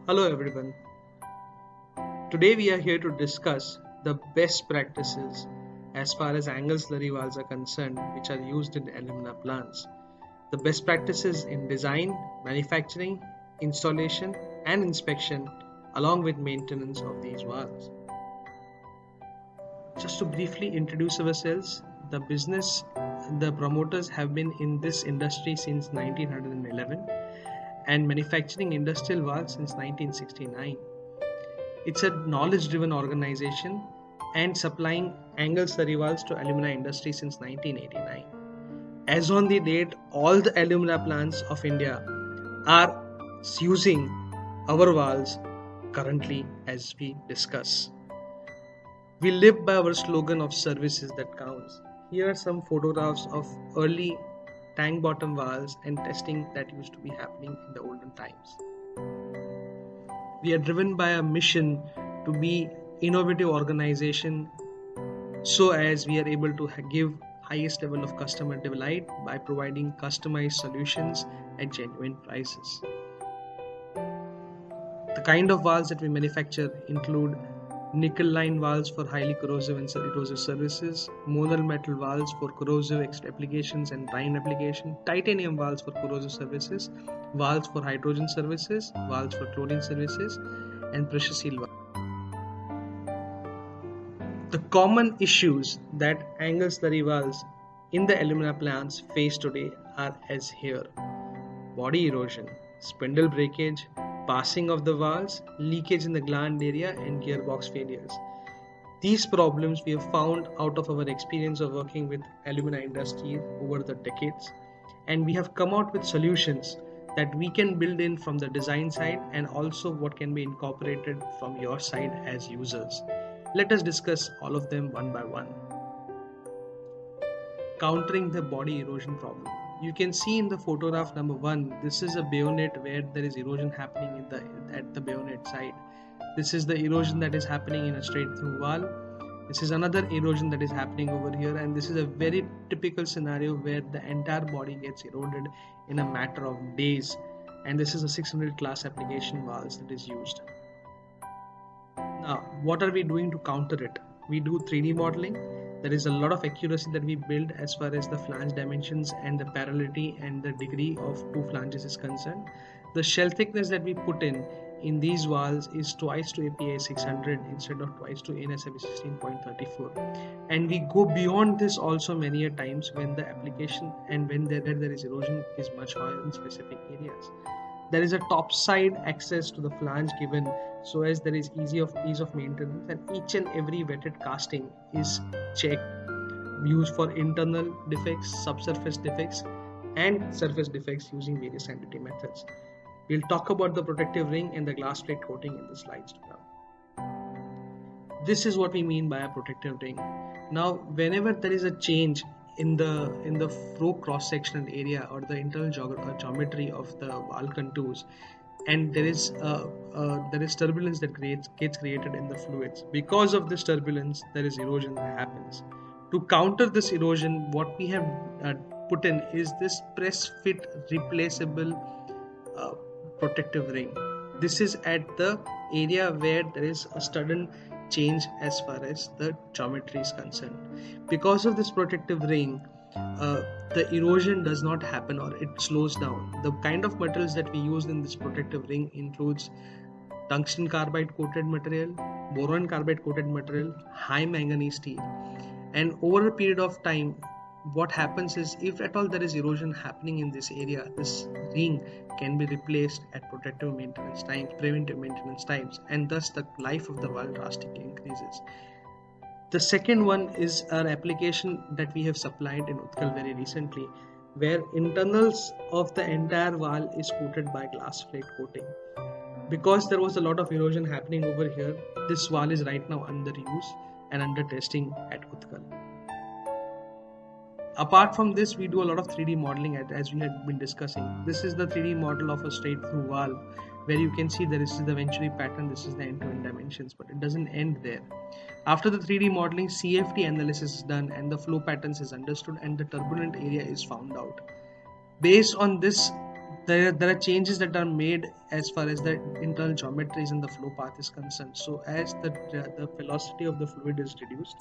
Hello everyone. Today we are here to discuss the best practices as far as angle slurry valves are concerned which are used in alumina plants. The best practices in design, manufacturing, installation and inspection along with maintenance of these valves. Just to briefly introduce ourselves, the promoters have been in this industry since 1911 and manufacturing industrial valves since 1969. It's a knowledge-driven organization and supplying angle slurry valves to alumina industry since 1989. As on the date, all the alumina plants of India are using our valves currently as we discuss. We live by our slogan of services that counts. Here are some photographs of early tank bottom valves and testing that used to be happening in the olden times. We are driven by a mission to be innovative organization so as we are able to give highest level of customer delight by providing customized solutions at genuine prices. The kind of valves that we manufacture include nickel line valves for highly corrosive and erosive services, monal metal valves for corrosive applications and brine application, titanium valves for corrosive services, valves for hydrogen services, valves for chlorine services, and pressure seal valves. The common issues that angle slurry valves in the alumina plants face today are as here: body erosion, spindle breakage, passing of the valves, leakage in the gland area, and gearbox failures. These problems we have found out of our experience of working with alumina industry over the decades, and we have come out with solutions that we can build in from the design side and also what can be incorporated from your side as users. Let us discuss all of them one by one. Countering the body erosion problem. You can see in the photograph number 1, this is a bayonet where there is erosion happening at the bayonet side. This is the erosion that is happening in a straight through valve. This is another erosion that is happening over here, and this is a very typical scenario where the entire body gets eroded in a matter of days, and this is a 600 class application valves that is used. Now, what are we doing to counter it? We do 3D modeling. There is a lot of accuracy that we build as far as the flange dimensions and the parallelity and the degree of two flanges is concerned. The shell thickness that we put in these valves is twice to API 600 instead of twice to NSFE 16.34, and we go beyond this also many a times when the application and when there is erosion is much higher in specific areas. There is a top side access to the flange given so as there is ease of maintenance, and each and every wetted casting is checked, used for internal defects, subsurface defects and surface defects using various scientific methods. We'll talk about the protective ring and the glass plate coating in the slides to come. This is what we mean by a protective ring. Now, whenever there is a change in the flow cross-sectional area or the internal geometry of the valve contours, and there is turbulence that gets created in the fluids. Because of this turbulence, there is erosion that happens. To counter this erosion, what we have put in is this press fit replaceable protective ring. This is at the area where there is a sudden change as far as the geometry is concerned. Because of this protective ring, the erosion does not happen or it slows down. The kind of materials that we use in this protective ring includes tungsten carbide coated material, boron carbide coated material, high manganese steel. And over a period of time, what happens is, if at all there is erosion happening in this area, this ring can be replaced at protective maintenance times, preventive maintenance times, and thus the life of the valve drastically increases. The second one is an application that we have supplied in Utkal very recently, where internals of the entire valve is coated by glass plate coating. Because there was a lot of erosion happening over here, this valve is right now under use and under testing at Utkal. Apart from this, we do a lot of 3D modeling as we had been discussing. This is the 3D model of a straight through valve where you can see this is the Venturi pattern, this is the end-to-end dimensions, but it doesn't end there. After the 3D modeling, CFD analysis is done and the flow patterns is understood and the turbulent area is found out. Based on this there are changes that are made as far as the internal geometries and the flow path is concerned. So as the velocity of the fluid is reduced,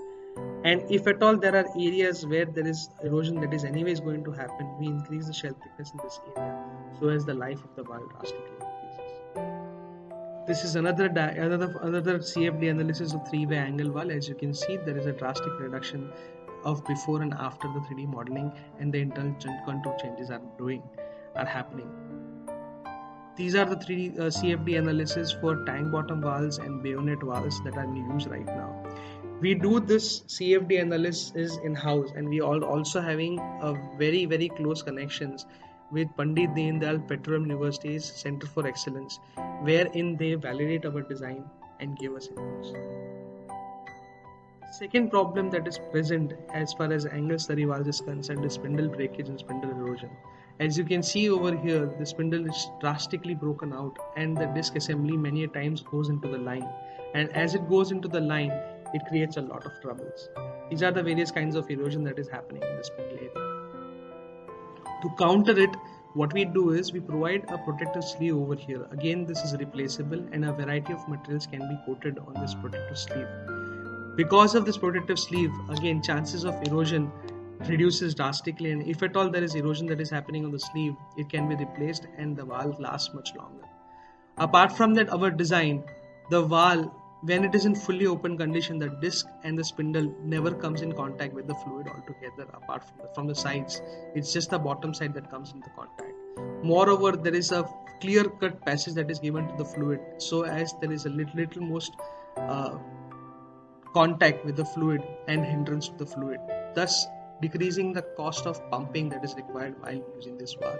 and if at all there are areas where there is erosion that is anyways going to happen, we increase the shell thickness in this area so as the life of the valve drastically increases. This is another CFD analysis of three-way angle valve. As you can see, there is a drastic reduction of before and after the 3D modeling, and the internal contour changes are happening. These are the three CFD analysis for tank bottom valves and bayonet valves that are in use right now. We do this CFD analysis in house, and we are also having a very close connections with Pandit Deendayal Petroleum University's Center for Excellence, wherein they validate our design and give us inputs. Second problem that is present as far as angle slurry valves is concerned is spindle breakage and spindle erosion. As you can see over here, the spindle is drastically broken out and the disc assembly many times goes into the line. And as it goes into the line, it creates a lot of troubles. These are the various kinds of erosion that is happening in the spindle area. To counter it, what we do is we provide a protective sleeve over here. Again, this is replaceable and a variety of materials can be coated on this protective sleeve. Because of this protective sleeve, again, chances of erosion reduces drastically, and if at all there is erosion that is happening on the sleeve, it can be replaced and the valve lasts much longer. Apart from that, our design, the valve, when it is in fully open condition, the disc and the spindle never comes in contact with the fluid altogether apart from the sides. It's just the bottom side that comes into contact. Moreover, there is a clear cut passage that is given to the fluid, so as there is a little most contact with the fluid and hindrance to the fluid, thus decreasing the cost of pumping that is required while using this valve.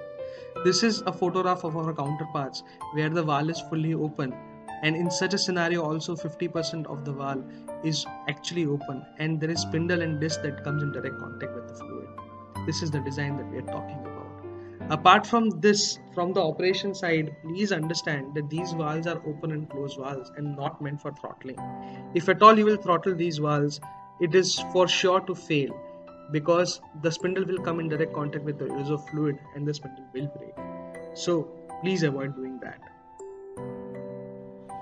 This is a photograph of our counterparts where the valve is fully open, and in such a scenario also 50% of the valve is actually open and there is spindle and disc that comes in direct contact with the fluid. This is the design that we are talking about. Apart from this, from the operation side, please understand that these valves are open and closed valves and not meant for throttling. If at all you will throttle these valves, it is for sure to fail because the spindle will come in direct contact with the user fluid and the spindle will break. So please avoid doing that.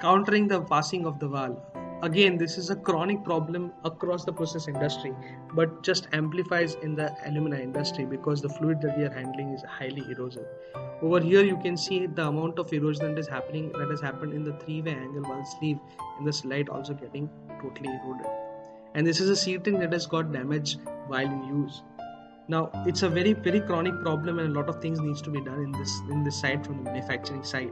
Countering the passing of the valve. Again, this is a chronic problem across the process industry, but just amplifies in the alumina industry because the fluid that we are handling is highly erosive. Over here, you can see the amount of erosion that has happened in the three-way angle valve sleeve and the slide also getting totally eroded. And this is a seating that has got damaged while in use. Now, it's a very chronic problem, and a lot of things needs to be done in this side from the manufacturing side.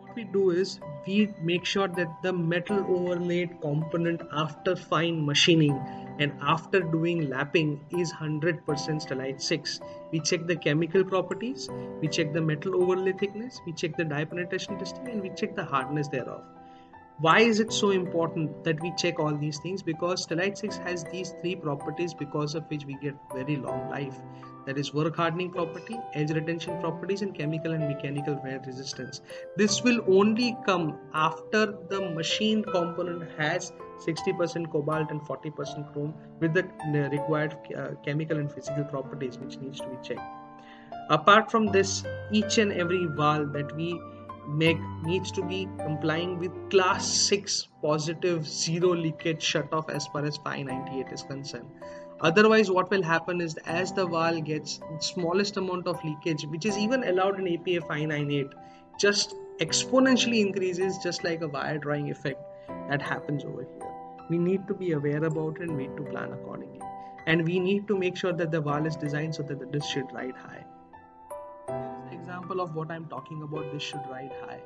What we do is we make sure that the metal overlaid component after fine machining and after doing lapping is 100% Stellite 6. We check the chemical properties, we check the metal overlay thickness, we check the dye penetration testing, and we check the hardness thereof. Why is it so important that we check all these things? Because Stellite 6 has these three properties because of which we get very long life. That is work hardening property, edge retention properties, and chemical and mechanical wear resistance. This will only come after the machined component has 60% cobalt and 40% chrome with the required chemical and physical properties which needs to be checked. Apart from this, each and every valve that we make needs to be complying with class 6 positive zero leakage shut off as far as 598 is concerned. Otherwise, what will happen is as the valve gets smallest amount of leakage, which is even allowed in APA 598, just exponentially increases, just like a wire drawing effect that happens over here. We need to be aware about it and we need to plan accordingly. And we need to make sure that the valve is designed so that the disc should ride high. Example of what I'm talking about, this should ride high.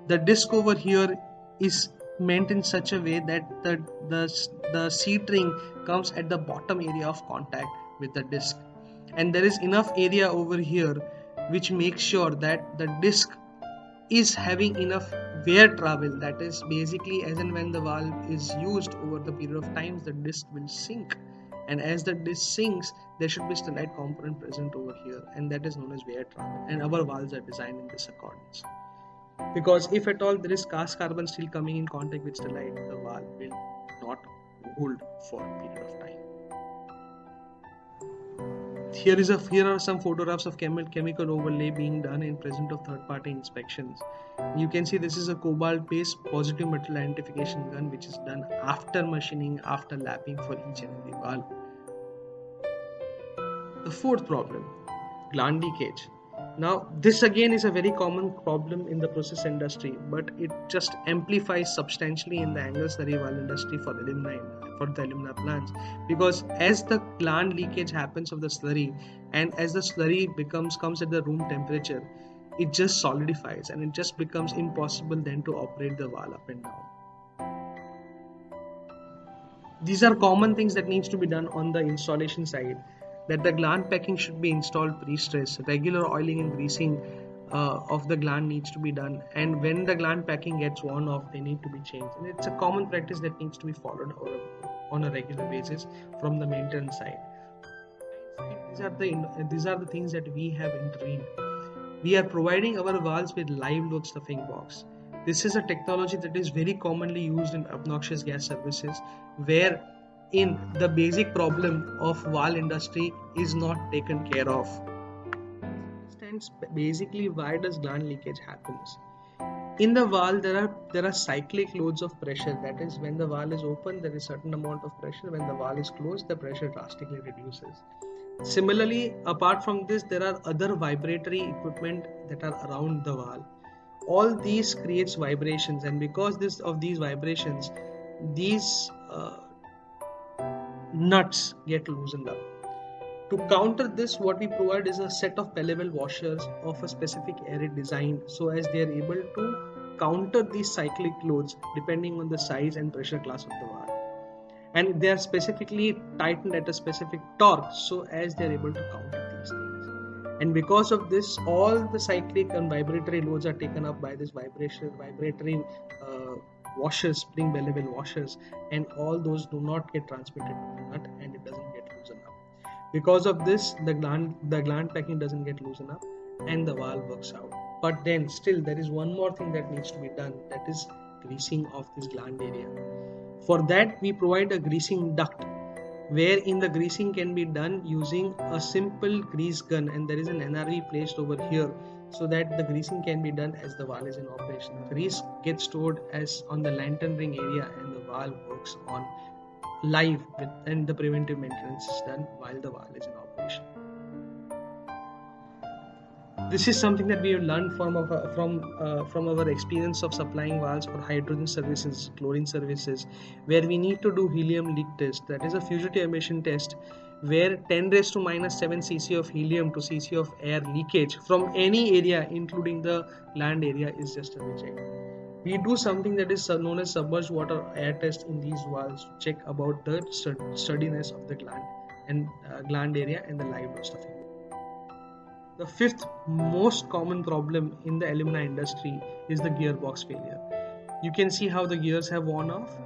The disc over here is meant in such a way that the seat ring comes at the bottom area of contact with the disc, and there is enough area over here which makes sure that the disc is having enough wear travel. That is basically as and when the valve is used over the period of time, the disc will sink, and as the disc sinks, there should be Stellite component present over here, and that is known as wear travel, and our valves are designed in this accordance. Because if at all there is cast carbon steel coming in contact with Stellite, the valve will not hold for a period of time. Here are some photographs of chemical overlay being done in presence of third-party inspections. You can see this is a cobalt-based positive metal identification gun which is done after machining, after lapping for each and every valve. The fourth problem, gland leakage. Now this again is a very common problem in the process industry, but it just amplifies substantially in the angle slurry valve industry for the alumina plants, because as the gland leakage happens of the slurry and as the slurry comes at the room temperature, it just solidifies and it just becomes impossible then to operate the valve up and down. These are common things that needs to be done on the installation side. That the gland packing should be installed pre-stress, regular oiling and greasing of the gland needs to be done, and when the gland packing gets worn off, they need to be changed, and it's a common practice that needs to be followed on a regular basis from the maintenance side. These are the things that we have intervened. We are providing our valves with live load stuffing box. This is a technology that is very commonly used in obnoxious gas services, where in the basic problem of valve industry is not taken care of. Basically, why does gland leakage happens? In the valve, there are cyclic loads of pressure. That is, when the valve is open, there is certain amount of pressure. When the valve is closed, the pressure drastically reduces. Similarly, apart from this, there are other vibratory equipment that are around the valve. All these creates vibrations, and because of these vibrations, these nuts get loosened up. To counter this, what we provide is a set of pellevel washers of a specific area design, so as they are able to counter these cyclic loads depending on the size and pressure class of the valve, and they are specifically tightened at a specific torque so as they are able to counter these things. And because of this, all the cyclic and vibratory loads are taken up by this vibratory washers, spring pellevel washers, and all those do not get transmitted to the nut and it doesn't get loosened up. Because of this, the gland packing doesn't get loosened up and the valve works out. But then still there is one more thing that needs to be done, that is greasing of this gland area. For that, we provide a greasing duct, wherein the greasing can be done using a simple grease gun, and there is an NRV placed over here so that the greasing can be done as the valve is in operation. Grease gets stored as on the lantern ring area and the valve works on live and the preventive maintenance is done while the valve is in operation. This is something that we have learned from our experience of supplying valves for hydrogen services, chlorine services, where we need to do helium leak test, that is a fugitive emission test, where 10 raised to minus 7 cc of helium to cc of air leakage from any area including the gland area is just a reject. We do something that is known as submerged water air test in these valves to check about the sturdiness of the gland and gland area and the live load stuffing. The fifth most common problem in the alumina industry is the gearbox failure. You can see how the gears have worn off.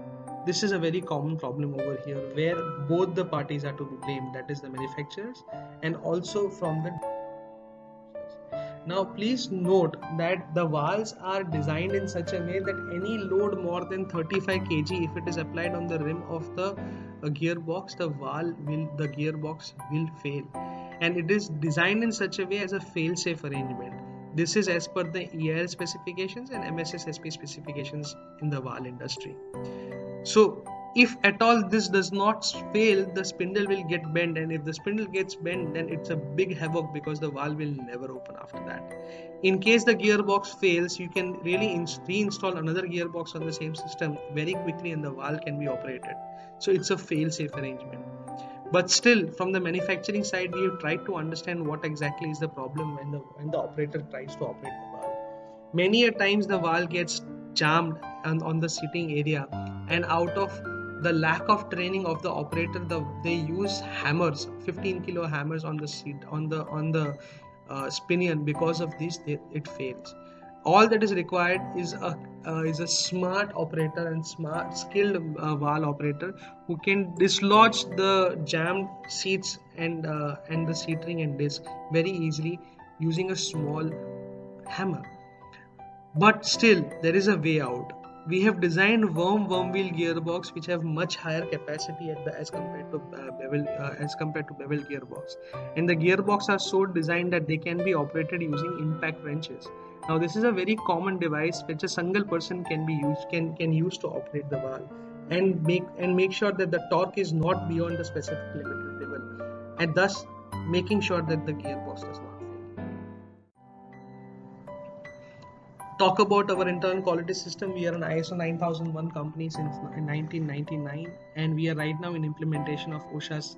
This is a very common problem over here where both the parties are to be blamed, that is the manufacturers and also from the. Now please note that the valves are designed in such a way that any load more than 35 kg, if it is applied on the rim of the gearbox, the gearbox will fail. And it is designed in such a way as a fail-safe arrangement. This is as per the EIL specifications and MSSSP specifications in the valve industry. So if at all this does not fail, the spindle will get bent, and if the spindle gets bent, then it's a big havoc because the valve will never open after that. In case the gearbox fails, you can really reinstall another gearbox on the same system very quickly and the valve can be operated. So it's a fail-safe arrangement. But still, from the manufacturing side, we have tried to understand what exactly is the problem when the operator tries to operate the valve. Many a times the valve gets jammed on the seating area, and out of the lack of training of the operator, they use hammers, 15 kilo hammers on the seat on the pinion. Because of this, it fails. All that is required is a smart operator and skilled valve operator who can dislodge the jammed seats and the seat ring and disc very easily using a small hammer. But still, there is a way out. We have designed worm wheel gearbox which have much higher capacity as compared to bevel gearbox, and the gearbox are so designed that they can be operated using impact wrenches. Now this is a very common device which a single person can use to operate the valve and make sure that the torque is not beyond the specific limited level, and thus making sure that the gearbox does not fail. Talk about our internal quality system. We are an ISO 9001 company since 1999, and we are right now in implementation of OSHA's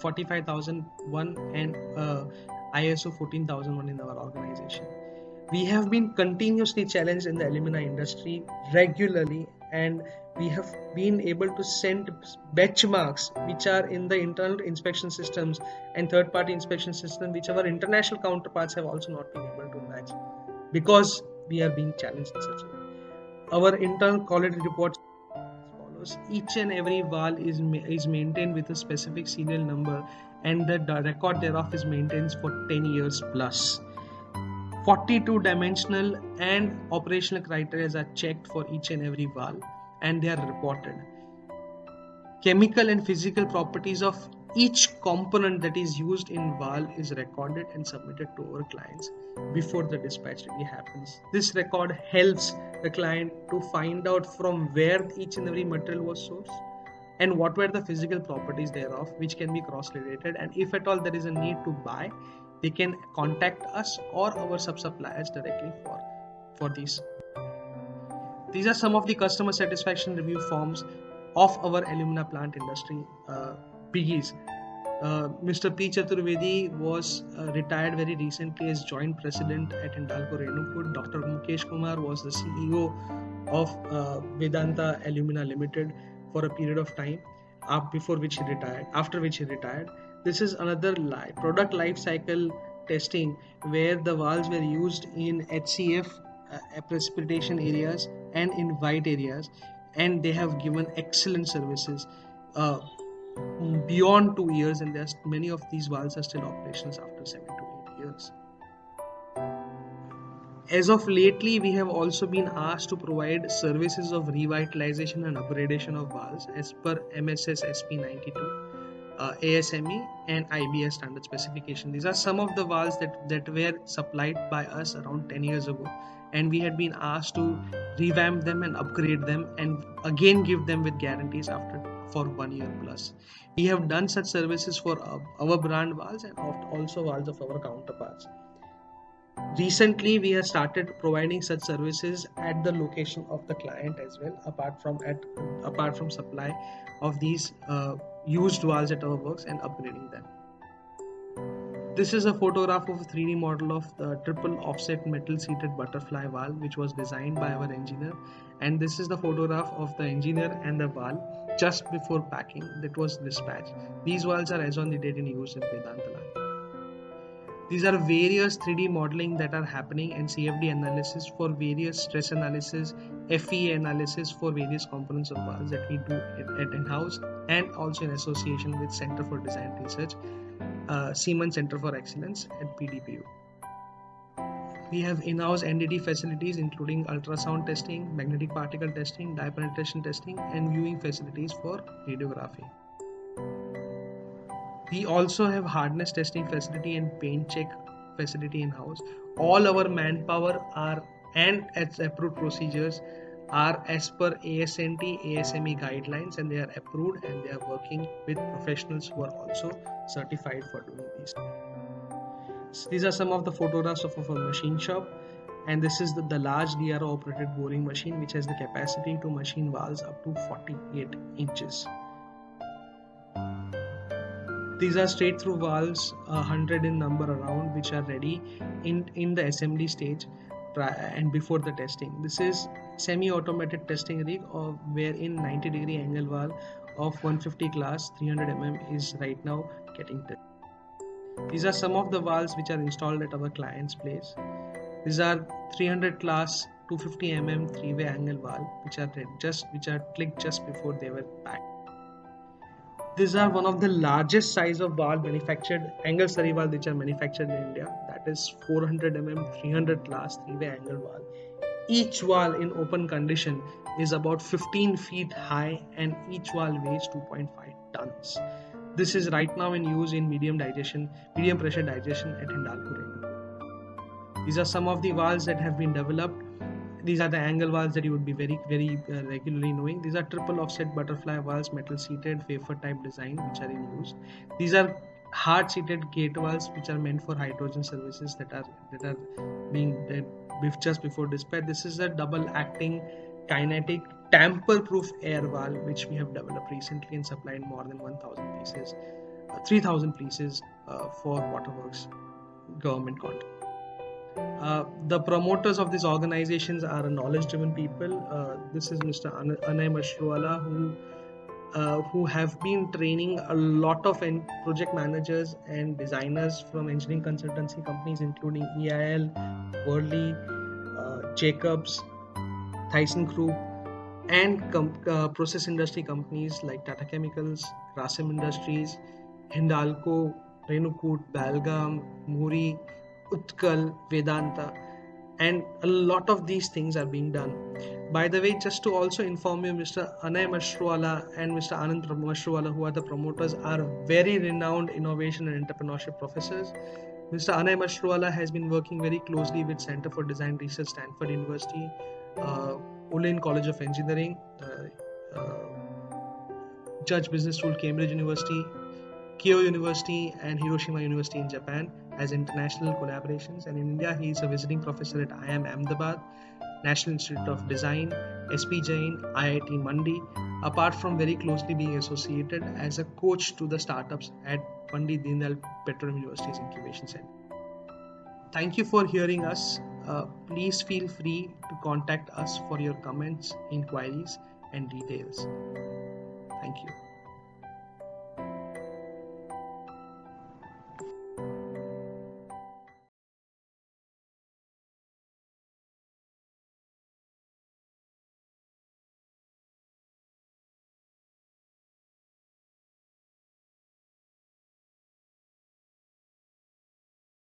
45001 and ISO 14001 in our organization. We have been continuously challenged in the alumina industry regularly, and we have been able to send benchmarks which are in the internal inspection systems and third-party inspection system, which our international counterparts have also not been able to match, because we are being challenged in such a way. Our internal quality reports as follows. Each and every valve is maintained with a specific serial number, and the record thereof is maintained for 10 years plus. 42 dimensional and operational criteria are checked for each and every valve, and they are reported. Chemical and physical properties of each component that is used in valve is recorded and submitted to our clients before the dispatch really happens. This record helps the client to find out from where each and every material was sourced and what were the physical properties thereof, which can be cross-related, and if at all there is a need to buy, they can contact us or our sub-suppliers directly for these. These are some of the customer satisfaction review forms of our alumina plant industry biggies. Mr. P. Chaturvedi was retired very recently as joint president at Hindalco Renukoot. Dr. Mukesh Kumar was the CEO of Vedanta Alumina Limited for a period of time after which he retired. This is another product life cycle testing where the valves were used in HCF precipitation areas and in white areas, and they have given excellent services beyond 2 years, and many of these valves are still operational after 7 to 8 years. As of lately, we have also been asked to provide services of revitalization and upgradation of valves as per MSS SP 92. ASME and IBS standard specification. These are some of the valves that were supplied by us around 10 years ago, and we had been asked to revamp them and upgrade them and again give them with guarantees for 1 year plus. We have done such services for our brand valves and also valves of our counterparts. Recently, we have started providing such services at the location of the client as well, apart from supply of these used valves at our works and upgrading them. This is a photograph of a 3D model of the triple offset metal seated butterfly valve, which was designed by our engineer, and this is the photograph of the engineer and the valve just before packing that was dispatched. These valves are as on the date in use in Vedanta line. These are various 3D modeling that are happening and CFD analysis for various stress analysis, FEA analysis for various components of valves that we do at in-house and also in association with Center for Design Research, Siemens Center for Excellence at PDPU. We have in-house NDT facilities including ultrasound testing, magnetic particle testing, dye penetration testing, and viewing facilities for radiography. We also have hardness testing facility and paint check facility in-house. All our manpower and approved procedures are as per ASNT, ASME guidelines, and they are approved, and they are working with professionals who are also certified for doing these. So these are some of the photographs of our machine shop, and this is the large DRO operated boring machine which has the capacity to machine valves up to 48 inches. These are straight through valves, 100 in number around, which are ready in the assembly stage and before the testing. This is semi-automated testing rig wherein 90-degree angle valve of 150 class 300 mm is right now getting tested. These are some of the valves which are installed at our client's place. These are 300 class 250 mm 3-way angle valve which are clicked just before they were packed. These are one of the largest size of valve manufactured, angle slurry valve which are manufactured in India. That is 400 mm 300 class 3-way angle valve. Each valve in open condition is about 15 feet high and each valve weighs 2.5 tons. This is right now in use in medium pressure digestion at Hindalco Renukoot. These are some of the valves that have been developed. These are the angle valves that you would be very regularly knowing. These are triple offset butterfly valves, metal seated, wafer type design, which are in use. These are hard seated gate valves, which are meant for hydrogen services that are being just before dispatch. This is a double acting kinetic tamper proof air valve, which we have developed recently and supplied more than 1,000 pieces, 3,000 pieces for Waterworks government contract. The promoters of these organizations are knowledge-driven people. This is Mr. Anay Mashruwala, who have been training a lot of project managers and designers from engineering consultancy companies, including EIL, Worley, Jacobs, ThyssenKrupp, and process industry companies like Tata Chemicals, Grasim Industries, Hindalco, Renukoot, Belgaum, Muri, Utkal, Vedanta, and a lot of these things are being done. By the way, just to also inform you, Mr. Anay Mashruwala and Mr. Anand Mashruwala, who are the promoters, are very renowned innovation and entrepreneurship professors. Mr. Anay Mashruwala has been working very closely with Center for Design Research, Stanford University, Ulin College of Engineering, Judge Business School, Cambridge University, Keio University, and Hiroshima University in Japan as international collaborations. And in India, he is a visiting professor at IIM Ahmedabad, National Institute of Design, SP Jain, IIT Mandi, apart from very closely being associated as a coach to the startups at Pandit Dindayal Petroleum University's Incubation Center. Thank you for hearing us. Please feel free to contact us for your comments, inquiries, and details. Thank you.